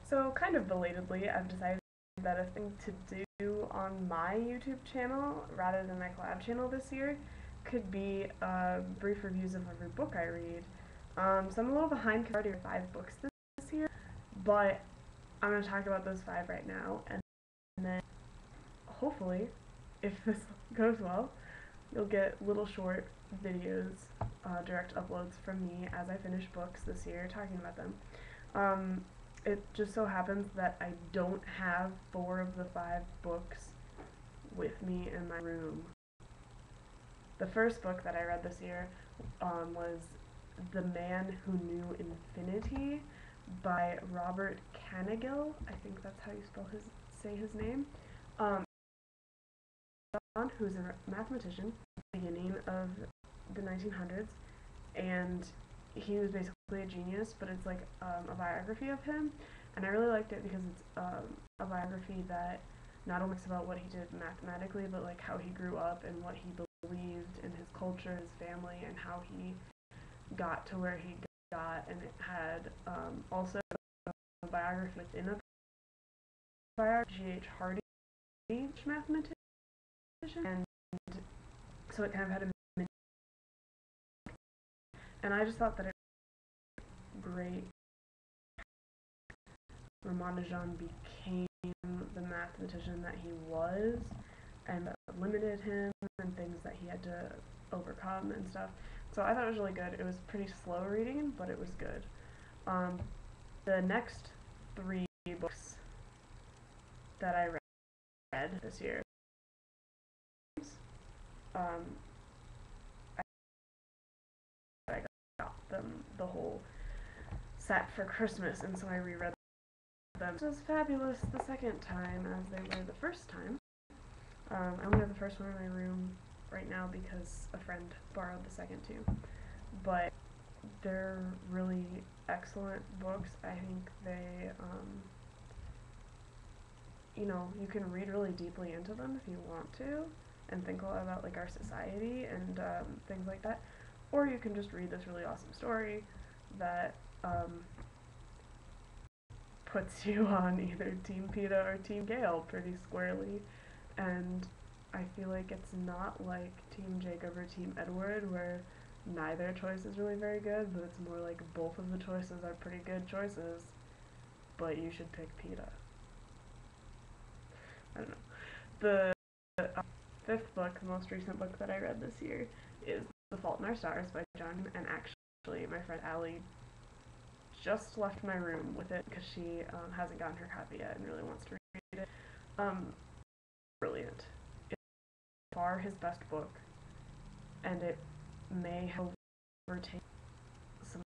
So kind of belatedly, I've decided that a thing to do on my YouTube channel rather than my collab channel this year could be brief reviews of every book I read. So I'm a little behind because I already read 5 books this year, but I'm going to talk about those 5 right now, and then hopefully, if this goes well, you'll get little short videos, direct uploads from me as I finish books this year talking about them. It just so happens that I don't have 4 of the 5 books with me in my room. The first book that I read this year was The Man Who Knew Infinity by Robert Kanigel. I think that's how you say his name. Who's a mathematician at the beginning of the 1900s, and he was basically a genius, but it's like a biography of him, and I really liked it because it's a biography that not only talks about what he did mathematically, but like how he grew up and what he believed in his culture, his family, and how he got to where he got, and it had also a biography within a biography, G.H. Hardy, mathematician, and so it kind of had a mini, and I just thought that it was great. Ramanujan became the mathematician that he was, and limited him and things that he had to overcome and stuff. So I thought it was really good. It was pretty slow reading, but it was good. The next 3 books that I read this year, I got them the whole set for Christmas, and so I reread them. It was fabulous the second time as they were the first time. I only have the first one in my room right now because a friend borrowed the second too. But they're really excellent books. I think they, you can read really deeply into them if you want to, and think a lot about like our society and things like that. Or you can just read this really awesome story that puts you on either Team PETA or Team Gale pretty squarely. And I feel like it's not like Team Jacob or Team Edward, where neither choice is really very good, but it's more like both of the choices are pretty good choices, but you should pick PETA. I don't know. The 5th book, the most recent book that I read this year, is The Fault in Our Stars by John, and actually my friend Allie just left my room with it because she hasn't gotten her copy yet and really wants to read it. Brilliant. It's far his best book, and it may have overtaken some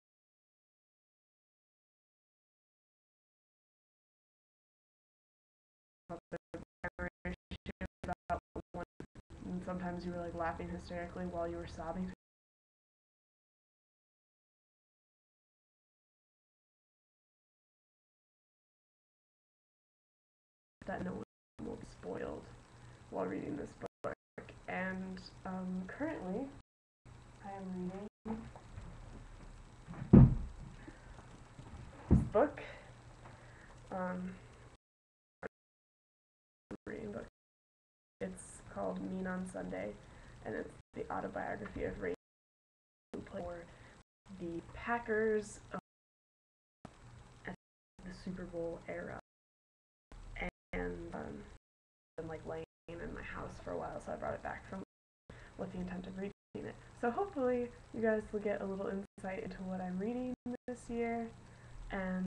about one, and sometimes you were like laughing hysterically while you were sobbing. That no one will be spoiled while reading this book. And currently, I am reading this book. Reading book. It's called Mean on Sunday, and it's the autobiography of Ray, who played for the Packers at the Super Bowl era. And been like laying in my house for a while, so I brought it back from with the intent of reading it. So hopefully you guys will get a little insight into what I'm reading this year, and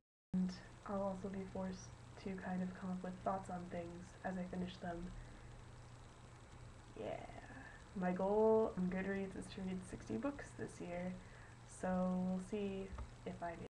I'll also be forced to kind of come up with thoughts on things as I finish them. Yeah. My goal on Goodreads is to read 60 books this year, so we'll see if I do.